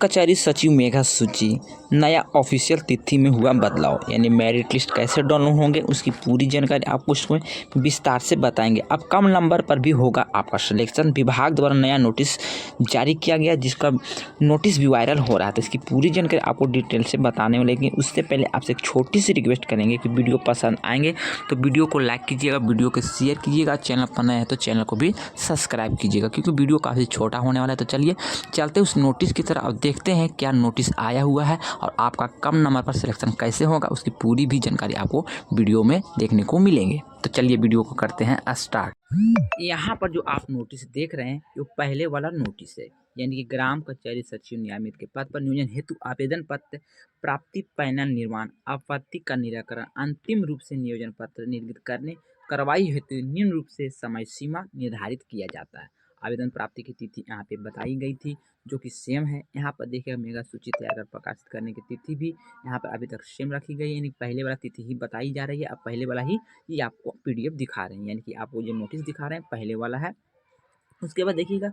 कचहरी सचिव मेधा सूची नया ऑफिशियल तिथि में हुआ बदलाव, यानी मेरिट लिस्ट कैसे डाउनलोड होंगे उसकी पूरी जानकारी आपको इसमें विस्तार से बताएंगे। अब कम नंबर पर भी होगा आपका सिलेक्शन। विभाग द्वारा नया नोटिस जारी किया गया जिसका नोटिस भी वायरल हो रहा है, तो इसकी पूरी जानकारी आपको डिटेल से बताने वाले। लेकिन उससे पहले आपसे एक छोटी सी रिक्वेस्ट करेंगे कि वीडियो पसंद आएंगे तो वीडियो को लाइक कीजिएगा, वीडियो को शेयर कीजिएगा, चैनल पर नए हैं तो चैनल को भी सब्सक्राइब कीजिएगा क्योंकि वीडियो काफ़ी छोटा होने वाला है। तो चलिए चलते उस नोटिस की तरफ, अब देखते हैं क्या नोटिस आया हुआ है और आपका कम नंबर पर सिलेक्शन कैसे होगा उसकी पूरी भी जानकारी आपको वीडियो में देखने को मिलेंगे। तो चलिए वीडियो को करते हैं स्टार्ट। यहाँ पर जो आप नोटिस देख रहे हैं वो पहले वाला नोटिस है, यानी कि ग्राम कचहरी सचिव नियमित के पद पर नियोजन हेतु आवेदन पत्र प्राप्ति, पैनल निर्माण, आपत्ति का निराकरण, अंतिम रूप से नियोजन पत्र निर्गत करने कार्रवाई हेतु निम्न रूप से समय सीमा निर्धारित किया जाता है। आवेदन प्राप्ति की तिथि यहाँ पे बताई गई थी जो कि सेम है। यहाँ पर देखिए मेगा सूची तैयार कर प्रकाशित करने की तिथि भी यहाँ पर अभी तक सेम रखी गई है, यानी पहले वाला तिथि ही बताई जा रही है। अब पहले वाला ही ये आपको पीडीएफ दिखा रहे हैं, यानी कि आपको जो नोटिस दिखा रहे हैं पहले वाला है। उसके बाद देखिएगा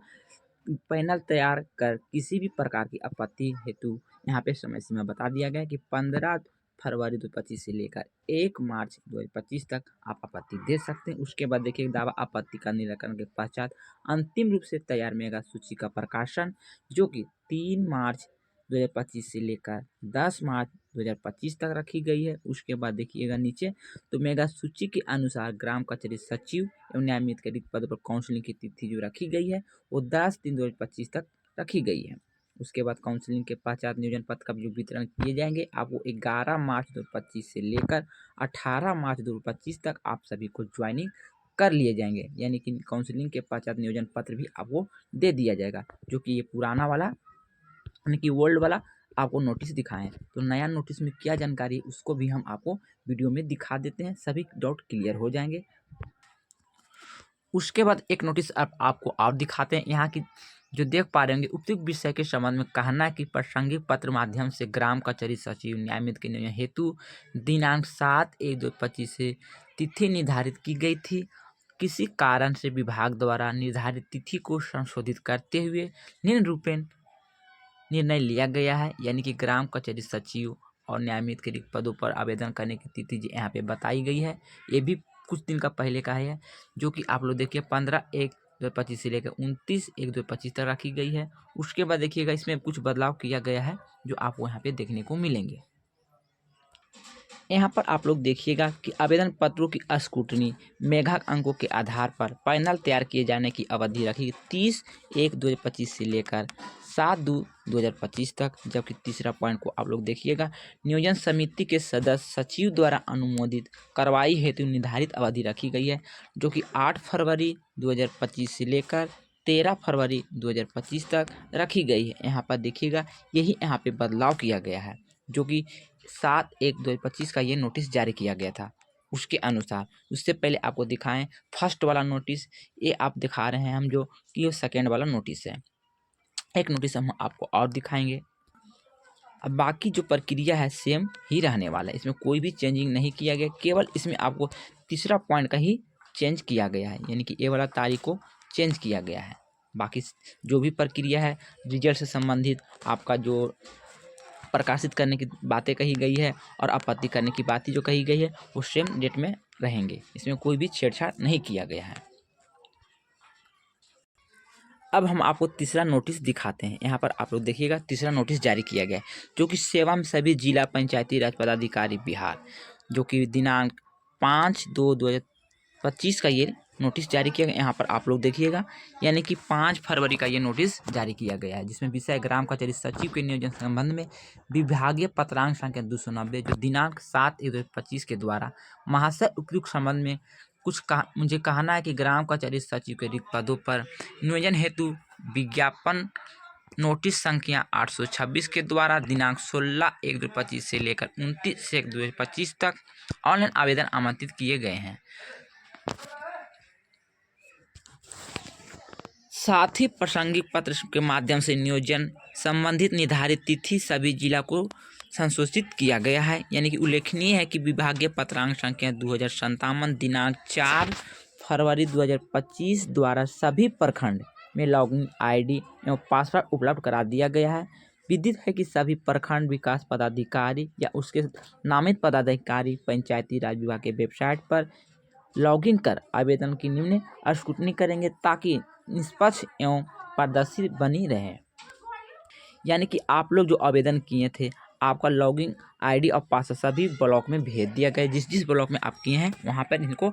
पैनल तैयार कर किसी भी प्रकार की आपत्ति हेतु यहाँ पे समय सीमा बता दिया गया है कि 15 फरवरी 2025 से लेकर 1 मार्च 2025 तक आप आपत्ति दे सकते हैं। उसके बाद देखिए दावा आपत्ति का निराकरण के पश्चात अंतिम रूप से तैयार मेगा सूची का प्रकाशन जो कि 3 मार्च 2025 से लेकर 10 मार्च 2025 तक रखी गई है। उसके बाद देखिएगा नीचे तो मेगा सूची के अनुसार ग्राम कचहरी सचिव एवं न्यायमित के रिक्त पद पर काउंसलिंग की तिथि जो रखी गई है वो 10/3/2025 तक रखी गई है। उसके बाद काउंसलिंग के पश्चात नियोजन पत्र का जो वितरण किए जाएंगे आपको 11 मार्च 2025 से लेकर 18 मार्च 2025 तक आप सभी को ज्वाइनिंग कर लिए जाएंगे, यानी कि काउंसलिंग के पश्चात नियोजन पत्र भी आपको दे दिया जाएगा जो कि ये पुराना वाला यानी कि ओल्ड वाला आपको नोटिस दिखाएं। तो नया नोटिस में क्या जानकारी है उसको भी हम आपको वीडियो में दिखा देते हैं, सभी डाउट क्लियर हो जाएंगे। उसके बाद एक नोटिस आपको और दिखाते हैं। यहाँ की जो देख पा रहे होंगे उपयुक्त विषय के संबंध में कहना कि प्रासंगिक पत्र माध्यम से ग्राम कचहरी सचिव नियमित के नियोजन हेतु दिनांक 7/1/2025 से तिथि निर्धारित की गई थी। किसी कारण से विभाग द्वारा निर्धारित तिथि को संशोधित करते हुए निम्न रूपेण निर्णय लिया गया है, यानी कि ग्राम कचहरी सचिव और न्यायमित के रिक्त पदों पर आवेदन करने की तिथि यहाँ पे बताई गई है। ये भी कुछ दिन का पहले का है जो कि आप लोग देखिए 15/1/2025 से लेकर 29/1/2025 तक रखी गई है। उसके बाद देखिएगा इसमें कुछ बदलाव किया गया है जो आपको यहाँ पे देखने को मिलेंगे। यहाँ पर आप लोग देखिएगा कि आवेदन पत्रों की स्क्रूटनी मेघा अंकों के आधार पर पैनल तैयार किए जाने की अवधि रखी 30/1/2025 से लेकर 7/2/2025 तक। जबकि तीसरा पॉइंट को आप लोग देखिएगा नियोजन समिति के सदस्य सचिव द्वारा अनुमोदित कार्रवाई हेतु निर्धारित अवधि रखी गई है जो कि 8 फरवरी 2025 से लेकर 13 फरवरी 2025 तक रखी गई है। यहाँ पर देखिएगा यही यहाँ पे बदलाव किया गया है जो कि 7/1/2025 का ये नोटिस जारी किया गया था उसके अनुसार। उससे पहले आपको दिखाएं फर्स्ट वाला नोटिस, ये आप दिखा रहे हैं हम जो कि ये सेकेंड वाला नोटिस है। एक नोटिस हम आपको और दिखाएंगे। अब बाकी जो प्रक्रिया है सेम ही रहने वाला है, इसमें कोई भी चेंजिंग नहीं किया गया, केवल इसमें आपको तीसरा पॉइंट का ही चेंज किया गया है, यानी कि ये वाला तारीख को चेंज किया गया है। बाकी जो भी प्रक्रिया है रिजल्ट से संबंधित आपका जो प्रकाशित करने की बातें कही गई है और आपत्ति करने की बातें जो कही गई है वो सेम डेट में रहेंगे, इसमें कोई भी छेड़छाड़ नहीं किया गया है। अब हम आपको तीसरा नोटिस दिखाते हैं। यहाँ पर आप लोग देखिएगा तीसरा नोटिस जारी किया गया है जो कि सेवा में सभी जिला पंचायती राज पदाधिकारी बिहार जो कि दिनांक 5/2/2025 का ये नोटिस जारी किया गया। यहाँ पर आप लोग देखिएगा यानी कि 5 फरवरी का ये नोटिस जारी किया गया है जिसमें विषय ग्राम कचहरी सचिव के नियोजन संबंध में विभागीय पत्रांक संख्या 290 जो दिनांक 7/1/2025 के द्वारा महाशय उपयुक्त संबंध में मुझे कहना है कि ग्राम कचहरी सचिव के रिक्त पदों पर नियोजन हेतु विज्ञापन नोटिस संख्या 826 के द्वारा दिनांक 16/1/2025 से लेकर 29/1/2025 तक ऑनलाइन आवेदन आमंत्रित किए गए हैं। साथ ही प्रासंगिक पत्र के माध्यम से नियोजन संबंधित निर्धारित तिथि सभी जिला को संशोधित किया गया है, यानी कि उल्लेखनीय है कि विभागीय पत्रांक संख्या 2057 दिनांक 4 फरवरी 2025 द्वारा सभी प्रखंड में लॉगिन आईडी एवं पासवर्ड उपलब्ध करा दिया गया है। विदित है कि सभी प्रखंड विकास पदाधिकारी या उसके नामित पदाधिकारी पंचायती राज विभाग के वेबसाइट पर लॉगिन कर आवेदन की निम्न स्क्रूटनी करेंगे ताकि निष्पक्ष एवं पारदर्शी बनी रहे। यानी कि आप लोग जो आवेदन किए थे, आपका लॉगिन आईडी और पासवर्ड सभी ब्लॉक में भेज दिया गया। जिस जिस ब्लॉक में आप किए हैं वहाँ पर इनको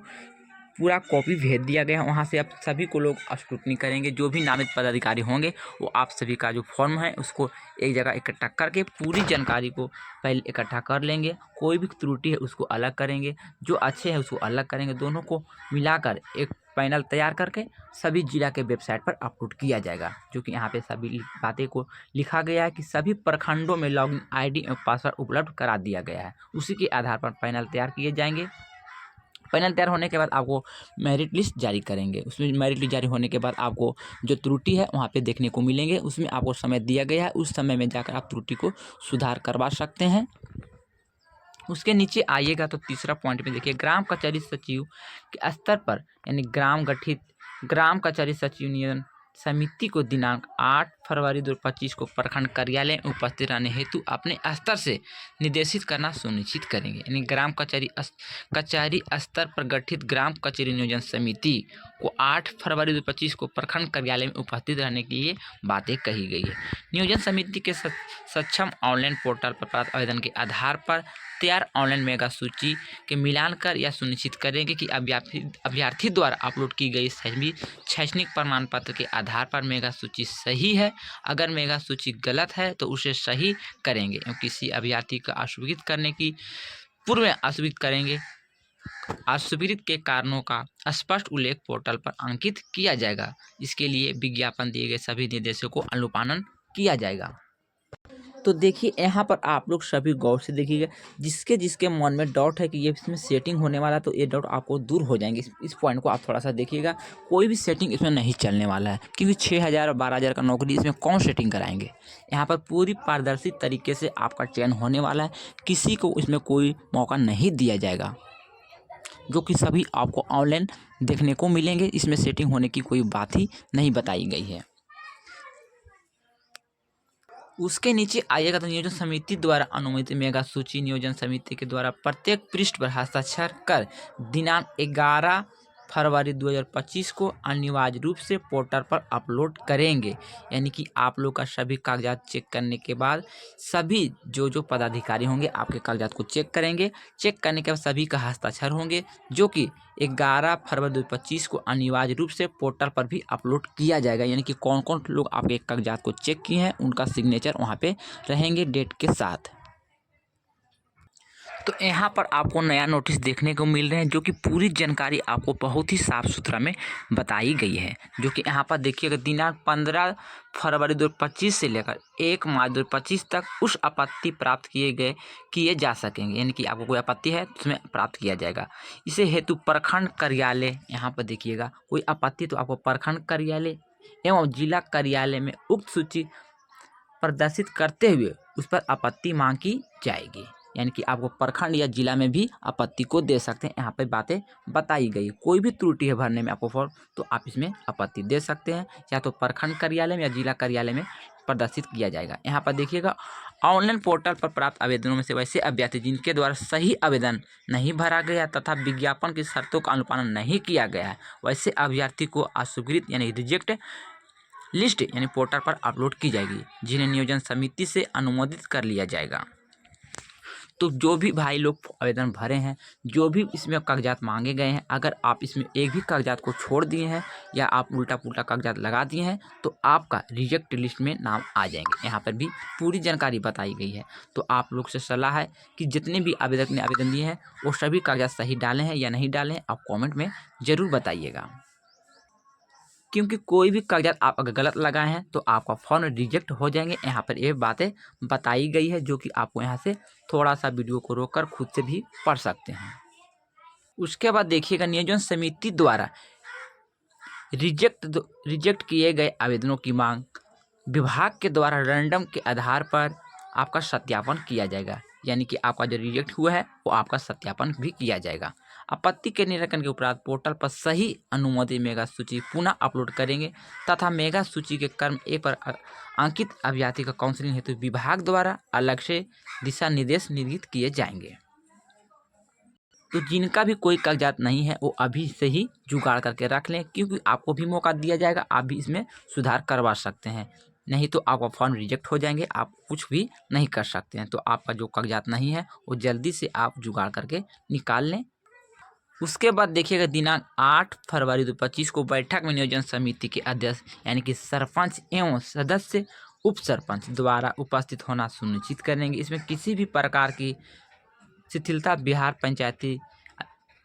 पूरा कॉपी भेज दिया गया है। वहाँ से आप सभी को लोग स्क्रूटनी करेंगे। जो भी नामित पदाधिकारी होंगे वो आप सभी का जो फॉर्म है उसको एक जगह इकट्ठा करके पूरी जानकारी को पहले इकट्ठा कर लेंगे। कोई भी त्रुटि है उसको अलग करेंगे, जो अच्छे हैं उसको अलग करेंगे। दोनों को मिलाकर एक पैनल तैयार करके सभी जिला के वेबसाइट पर अपलोड किया जाएगा। जो कि यहाँ पे सभी बातें को लिखा गया है कि सभी प्रखंडों में लॉगिन आईडी और पासवर्ड उपलब्ध करा दिया गया है। उसी के आधार पर पैनल तैयार किए जाएंगे। पैनल तैयार होने के बाद आपको मेरिट लिस्ट जारी करेंगे। उसमें मेरिट लिस्ट जारी होने के बाद आपको जो त्रुटि है वहाँ पे देखने को मिलेंगे। उसमें आपको समय दिया गया है, उस समय में जाकर आप त्रुटि को सुधार करवा सकते हैं। उसके नीचे आइएगा तो तीसरा पॉइंट में देखिए, ग्राम कचहरी सचिव के स्तर पर यानी ग्राम कचहरी सचिव नियोजन समिति को दिनांक 8 फरवरी 2025 को प्रखंड कार्यालय में उपस्थित रहने हेतु अपने स्तर से निर्देशित करना सुनिश्चित करेंगे। यानी ग्राम कचहरी स्तर पर गठित ग्राम कचहरी नियोजन समिति को 8 फरवरी 2025 को प्रखंड कार्यालय में उपस्थित रहने के लिए बातें कही गई है। नियोजन समिति के सक्षम ऑनलाइन पोर्टल पर प्राप्त आवेदन के आधार पर तैयार ऑनलाइन मेगा सूची के मिलान कर यह सुनिश्चित करेंगे कि अभ्यर्थी द्वारा अपलोड की गई सभी शैक्षणिक प्रमाण पत्र के आधार पर मेगा सूची सही है। अगर मेगा सूची गलत है तो उसे सही करेंगे एवं किसी अभ्यर्थी को अस्वीकृत करने की पूर्व में अस्वीकृत करेंगे। अस्वीकृत के कारणों का स्पष्ट उल्लेख पोर्टल पर अंकित किया जाएगा। इसके लिए विज्ञापन दिए गए सभी निर्देशों को अनुपालन किया जाएगा। तो देखिए यहाँ पर आप लोग सभी गौर से देखिएगा। जिसके मन में डाउट है कि ये इसमें सेटिंग होने वाला है तो ये डाउट आपको दूर हो जाएंगे। इस पॉइंट को आप थोड़ा सा देखिएगा। कोई भी सेटिंग इसमें नहीं चलने वाला है, क्योंकि 6,000 और 12,000 का नौकरी इसमें कौन सेटिंग कराएंगे। यहाँ पर पूरी पारदर्शी तरीके से आपका चयन होने वाला है। किसी को इसमें कोई मौका नहीं दिया जाएगा, जो कि सभी आपको ऑनलाइन देखने को मिलेंगे। इसमें सेटिंग होने की कोई बात ही नहीं बताई गई है। उसके नीचे आइएगा तो नियोजन समिति द्वारा अनुमोदित मेगा सूची नियोजन समिति के द्वारा प्रत्येक पृष्ठ पर हस्ताक्षर कर दिनांक 11 फरवरी 2025 को अनिवार्य रूप से पोर्टल पर अपलोड करेंगे। यानी कि आप लोग का सभी कागजात चेक करने के बाद सभी जो पदाधिकारी होंगे आपके कागजात को चेक करेंगे। चेक करने के बाद सभी का हस्ताक्षर होंगे, जो कि 11 फरवरी 2025 को अनिवार्य रूप से पोर्टल पर भी अपलोड किया जाएगा। यानी कि कौन कौन लोग आपके कागजात को चेक किए हैं उनका सिग्नेचर वहाँ पे रहेंगे डेट के साथ। तो यहाँ पर आपको नया नोटिस देखने को मिल रहे हैं, जो कि पूरी जानकारी आपको बहुत ही साफ सुथरा में बताई गई है। जो कि यहाँ पर देखिएगा दिनांक 15 फरवरी 2025 से लेकर 1 मार्च 2025 तक उस आपत्ति प्राप्त किए जा सकेंगे। यानी कि आपको कोई आपत्ति है तो उसमें प्राप्त किया जाएगा। इसे हेतु प्रखंड कार्यालय, यहाँ पर देखिएगा कोई आपत्ति तो आपको प्रखंड कार्यालय एवं जिला कार्यालय में उक्त सूची प्रदर्शित करते हुए उस पर आपत्ति मांग की जाएगी। यानी कि आपको प्रखंड या जिला में भी आपत्ति को दे सकते हैं। यहाँ पे बातें बताई गई। कोई भी त्रुटि है भरने में आपको फॉर्म तो आप इसमें आपत्ति दे सकते हैं, या तो प्रखंड कार्यालय में या जिला कार्यालय में प्रदर्शित किया जाएगा। यहाँ पर देखिएगा ऑनलाइन पोर्टल पर प्राप्त आवेदनों में से वैसे अभ्यर्थी जिनके द्वारा सही आवेदन नहीं भरा गया तथा विज्ञापन की शर्तों का अनुपालन नहीं किया गया है, वैसे अभ्यर्थी को अस्वीकृत यानी रिजेक्ट लिस्ट यानी पोर्टल पर अपलोड की जाएगी, जिन्हें नियोजन समिति से अनुमोदित कर लिया जाएगा। तो जो भी भाई लोग आवेदन भरे हैं, जो भी इसमें कागजात मांगे गए हैं, अगर आप इसमें एक भी कागजात को छोड़ दिए हैं या आप उल्टा पुल्टा कागजात लगा दिए हैं तो आपका रिजेक्ट लिस्ट में नाम आ जाएंगे। यहाँ पर भी पूरी जानकारी बताई गई है। तो आप लोग से सलाह है कि जितने भी आवेदक ने आवेदन दिए हैं वो सभी कागजात सही डाले हैं या नहीं डाले हैं, आप कॉमेंट में ज़रूर बताइएगा। क्योंकि कोई भी कागजात आप अगर गलत लगाए हैं तो आपका फॉर्म रिजेक्ट हो जाएंगे। यहाँ पर ये बातें बताई गई है, जो कि आपको यहाँ से थोड़ा सा वीडियो को रोककर खुद से भी पढ़ सकते हैं। उसके बाद देखिएगा नियोजन समिति द्वारा रिजेक्ट किए गए आवेदनों की मांग विभाग के द्वारा रैंडम के आधार पर आपका सत्यापन किया जाएगा। यानी कि आपका जो रिजेक्ट हुआ है वो आपका सत्यापन भी किया जाएगा। आपत्ति के निराकरण के उपरांत पोर्टल पर सही अनुमोदित मेगा सूची पुनः अपलोड करेंगे तथा मेगा सूची के क्रम 1 पर अंकित अभ्यर्थी का काउंसलिंग हेतु विभाग द्वारा अलग से दिशा निर्देश निर्गत किए जाएंगे। तो जिनका भी कोई कागजात नहीं है वो अभी से ही जुगाड़ करके रख लें, क्योंकि आपको भी मौका दिया जाएगा, आप भी इसमें सुधार करवा सकते हैं, नहीं तो आपका फॉर्म रिजेक्ट हो जाएंगे, आप कुछ भी नहीं कर सकते हैं। तो आपका जो कागजात नहीं है वो जल्दी से आप जुगाड़ करके निकाल लें। उसके बाद देखिएगा दिनांक 8 फरवरी 2025 को बैठक में नियोजन समिति के अध्यक्ष यानी कि सरपंच एवं सदस्य उप सरपंच द्वारा उपस्थित होना सुनिश्चित करेंगे। इसमें किसी भी प्रकार की शिथिलता बिहार पंचायती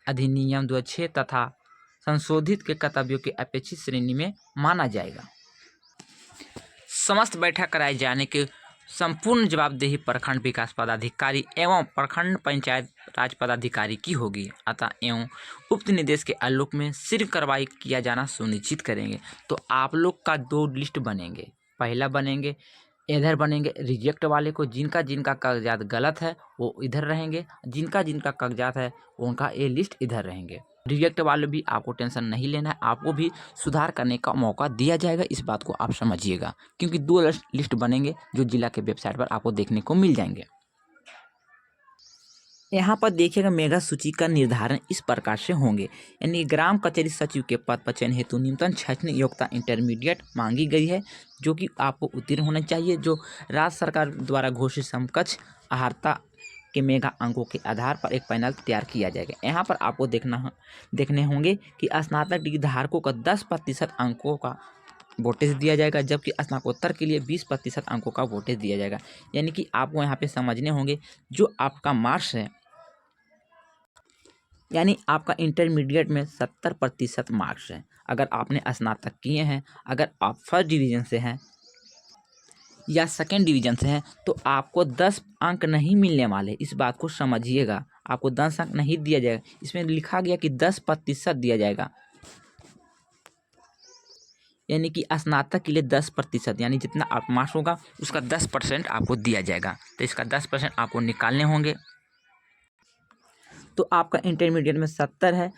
अधिनियम 2006 तथा संशोधित के कर्तव्यों के अपेक्षित श्रेणी में माना जाएगा। समस्त बैठक कराए जाने के संपूर्ण जवाबदेही प्रखंड विकास पदाधिकारी एवं प्रखंड पंचायत राज पदाधिकारी की होगी, अतः एवं उक्त निर्देश के आलोक में शीघ्र कार्रवाई किया जाना सुनिश्चित करेंगे। तो आप लोग का 2 लिस्ट बनेंगे, पहला बनेंगे इधर बनेंगे रिजेक्ट वाले को, जिनका जिनका कागजात गलत है वो इधर रहेंगे, जिनका जिनका कागजात है उनका ये लिस्ट इधर रहेंगे। रिजेक्ट वाले भी आपको टेंशन नहीं लेना है, आपको भी सुधार करने का मौका दिया जाएगा, इस बात को आप समझिएगा, क्योंकि 2 लिस्ट बनेंगे जो जिला के वेबसाइट पर आपको देखने को मिल जाएंगे। यहाँ पर देखिएगा मेगा सूची का निर्धारण इस प्रकार से होंगे, यानी ग्राम कचहरी सचिव के पद पर चयन हेतु न्यूनतम शैक्षणिक योग्यता इंटरमीडिएट मांगी गई है, जो कि आपको उत्तीर्ण होना चाहिए, जो राज्य सरकार द्वारा घोषित समकक्ष अहर्ता के मेगा अंकों के आधार पर एक पैनल तैयार किया जाएगा। यहाँ पर आपको देखने होंगे कि स्नातक डिग्री धारकों का 10% अंकों का वोटेज दिया जाएगा, जबकि स्नातकोत्तर के लिए 20% अंकों का वोटेज दिया जाएगा। यानी कि आपको यहाँ पे समझने होंगे जो आपका मार्क्स है, यानी आपका इंटरमीडिएट में 70% मार्क्स है, अगर आपने स्नातक किए हैं, अगर आप फर्स्ट डिवीज़न से हैं या सेकेंड डिवीज़न से हैं, तो आपको 10 अंक नहीं मिलने वाले, इस बात को समझिएगा। आपको 10 अंक नहीं दिया जाएगा, इसमें लिखा गया कि 10% दिया जाएगा, यानी कि स्नातक के लिए 10%, यानी जितना आप मार्क्स होगा उसका 10% आपको दिया जाएगा। तो इसका 10% आपको निकालने होंगे। तो आपका इंटरमीडिएट में 70 है,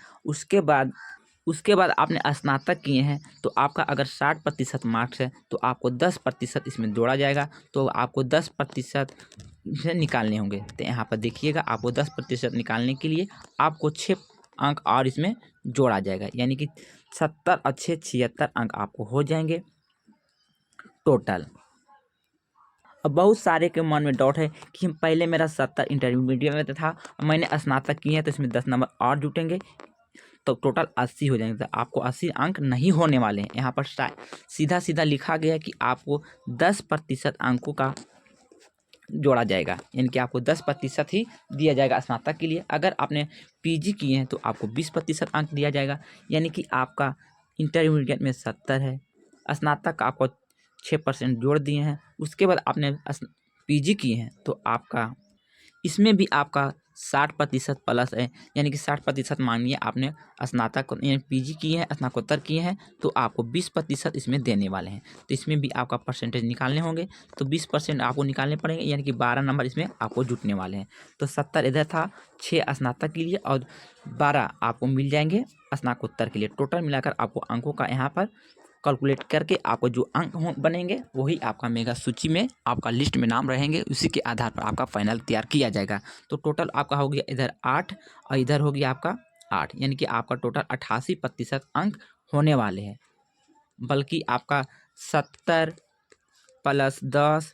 उसके बाद आपने स्नातक किए हैं, तो आपका अगर 60% मार्क्स है तो आपको 10% इसमें जोड़ा जाएगा, तो आपको 10% से निकालने होंगे। तो यहाँ पर देखिएगा, आपको 10% निकालने के लिए आपको 6 अंक और इसमें जोड़ा जाएगा, यानी कि 70 अच्छे 76 अंक आपको हो जाएंगे टोटल। अब बहुत सारे के मन में डाउट है कि पहले मेरा 70 इंटरमीडिएट में था, मैंने स्नातक किए हैं, तो इसमें 10 नंबर और जुटेंगे तो टोटल 80 हो जाएंगे। तो आपको 80 अंक नहीं होने वाले हैं। यहाँ पर सीधा सीधा लिखा गया है कि आपको 10% अंकों का जोड़ा जाएगा, यानी कि आपको 10% ही दिया जाएगा स्नातक के लिए। अगर आपने पीजी किए हैं तो आपको 20% अंक दिया जाएगा, यानी कि आपका इंटरमीडिएट में 70 है, स्नातक का आपको 6% जोड़ दिए हैं, उसके बाद आपने पीजी किए हैं तो आपका इसमें भी आपका 60% प्लस है, यानी कि 60% मानिए आपने स्नातक यानी पीजी किए हैं, स्नातकोत्तर किए हैं, तो आपको 20% इसमें देने वाले हैं। तो इसमें भी आपका परसेंटेज निकालने होंगे, तो 20% आपको निकालने पड़ेंगे, यानी कि 12 नंबर इसमें आपको जुटने वाले हैं। तो 70 इधर था, 6 स्नातक के लिए और 12 आपको मिल जाएंगे स्नातकोत्तर के लिए। टोटल मिलाकर आपको अंकों का यहाँ पर कैलकुलेट करके आपको जो अंक बनेंगे वही आपका मेगा सूची में आपका लिस्ट में नाम रहेंगे, उसी के आधार पर आपका फाइनल तैयार किया जाएगा। तो टोटल आपका हो गया इधर 8 और इधर हो गया आपका 8, यानी कि आपका टोटल 88% अंक होने वाले हैं। बल्कि आपका 70 प्लस 10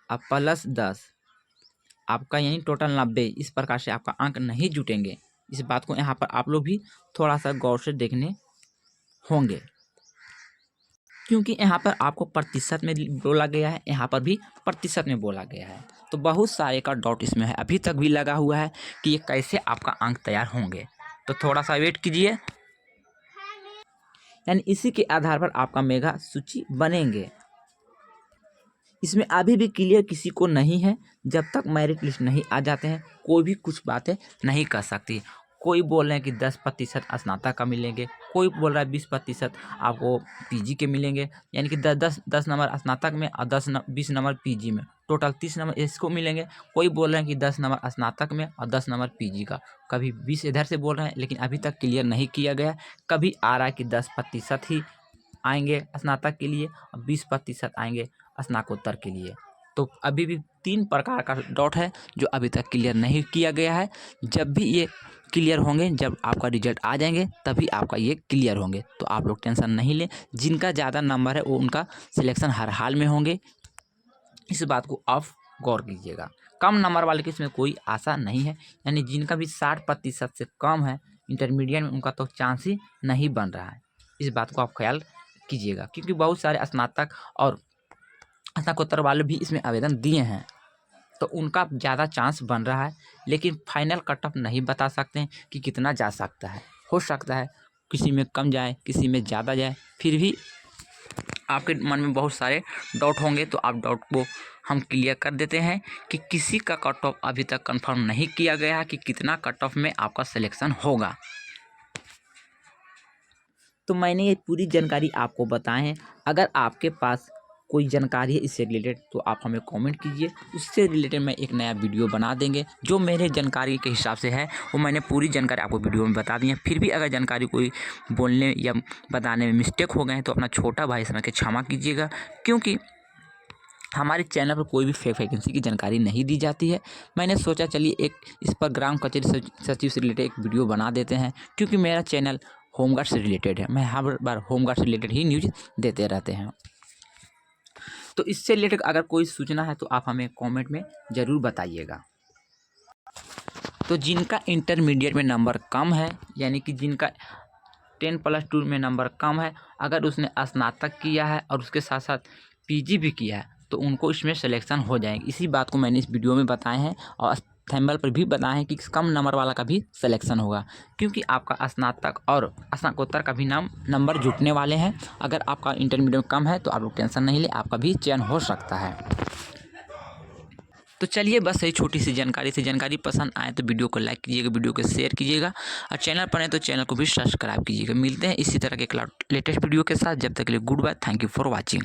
और प्लस 10 आपका यानी टोटल 90, इस प्रकार से आपका अंक नहीं जुटेंगे। इस बात को यहाँ पर आप लोग भी थोड़ा सा गौर से देखने होंगे, क्योंकि यहाँ पर आपको प्रतिशत में बोला गया है, यहाँ पर भी प्रतिशत में बोला गया है। तो बहुत सारे का डाउट इसमें है, अभी तक भी लगा हुआ है कि ये कैसे आपका अंक तैयार होंगे। तो थोड़ा सा वेट कीजिए, यानी इसी के आधार पर आपका मेगा सूची बनेंगे। इसमें अभी भी क्लियर किसी को नहीं है, जब तक मेरिट लिस्ट नहीं आ जाते हैं कोई भी कुछ बातें नहीं कर सकती। कोई बोल रहे हैं कि 10% स्नातक का मिलेंगे, कोई बोल रहा है 20% आपको पीजी के मिलेंगे, यानी कि 10 नंबर स्नातक में और 20 नंबर पीजी में, टोटल 30 नंबर इसको मिलेंगे। कोई बोल रहे हैं कि 10 नंबर स्नातक में और 10 नंबर पीजी का, कभी 20 इधर से बोल रहे हैं, लेकिन अभी तक क्लियर नहीं किया गया। कभी आ रहा है कि 10% ही आएंगे स्नातक के लिए और 20% आएंगे स्नातकोत्तर के लिए। तो अभी भी 3 प्रकार का डॉट है जो अभी तक क्लियर नहीं किया गया है। जब भी ये क्लियर होंगे, जब आपका रिजल्ट आ जाएंगे तभी आपका ये क्लियर होंगे। तो आप लोग टेंशन नहीं लें, जिनका ज़्यादा नंबर है वो उनका सिलेक्शन हर हाल में होंगे, इस बात को आप गौर कीजिएगा। कम नंबर वाले की इसमें कोई आशा नहीं है, यानी जिनका भी 60% से कम है इंटरमीडिएट में, उनका तो चांस ही नहीं बन रहा है। इस बात को आप ख्याल कीजिएगा, क्योंकि बहुत सारे स्नातक और स्नातकोत्तर वाले भी इसमें आवेदन दिए हैं, तो उनका ज़्यादा चांस बन रहा है। लेकिन फाइनल कट ऑफ नहीं बता सकते हैं कि कितना जा सकता है। हो सकता है किसी में कम जाए, किसी में ज़्यादा जाए। फिर भी आपके मन में बहुत सारे डाउट होंगे, तो आप डाउट को हम क्लियर कर देते हैं कि किसी का कट ऑफ अभी तक कंफर्म नहीं किया गया है कि कितना कट ऑफ में आपका सिलेक्शन होगा। तो मैंने ये पूरी जानकारी आपको बताए हैं। अगर आपके पास कोई जानकारी है इससे रिलेटेड तो आप हमें कमेंट कीजिए, उससे रिलेटेड मैं एक नया वीडियो बना देंगे। जो मेरे जानकारी के हिसाब से है वो मैंने पूरी जानकारी आपको वीडियो में बता दी है। फिर भी अगर जानकारी कोई बोलने या बताने में मिस्टेक हो गए हैं तो अपना छोटा भाई समझ के क्षमा कीजिएगा, क्योंकि हमारे चैनल पर कोई भी फेक वैकेंसी की जानकारी नहीं दी जाती है। मैंने सोचा चलिए एक इस पर ग्राम कचहरी सचिव से रिलेटेड एक वीडियो बना देते हैं, क्योंकि मेरा चैनल होमगार्ड से रिलेटेड है। मैं हर बार होमगार्ड से रिलेटेड ही न्यूज़ देते रहते हैं। तो इससे रिलेटेड अगर कोई सूचना है तो आप हमें कमेंट में ज़रूर बताइएगा। तो जिनका इंटरमीडिएट में नंबर कम है, यानी कि जिनका 10+2 में नंबर कम है, अगर उसने स्नातक किया है और उसके साथ साथ पीजी भी किया है तो उनको इसमें सिलेक्शन हो जाएगी। इसी बात को मैंने इस वीडियो में बताए हैं और थंबनेल पर भी बताए हैं कि कम नंबर वाला का भी सिलेक्शन होगा, क्योंकि आपका स्नातक और स्नातकोत्तर का भी नंबर जुटने वाले हैं। अगर आपका इंटरमीडिएट कम है तो आप लोग टेंशन नहीं ले, आपका भी चयन हो सकता है। तो चलिए बस यही छोटी सी जानकारी पसंद आए तो वीडियो को लाइक कीजिएगा, वीडियो को शेयर कीजिएगा और चैनल पर नहीं तो चैनल को भी सब्सक्राइब कीजिएगा। मिलते हैं इसी तरह के लेटेस्ट वीडियो के साथ, जब तक के लिए good bye, thank you for watching.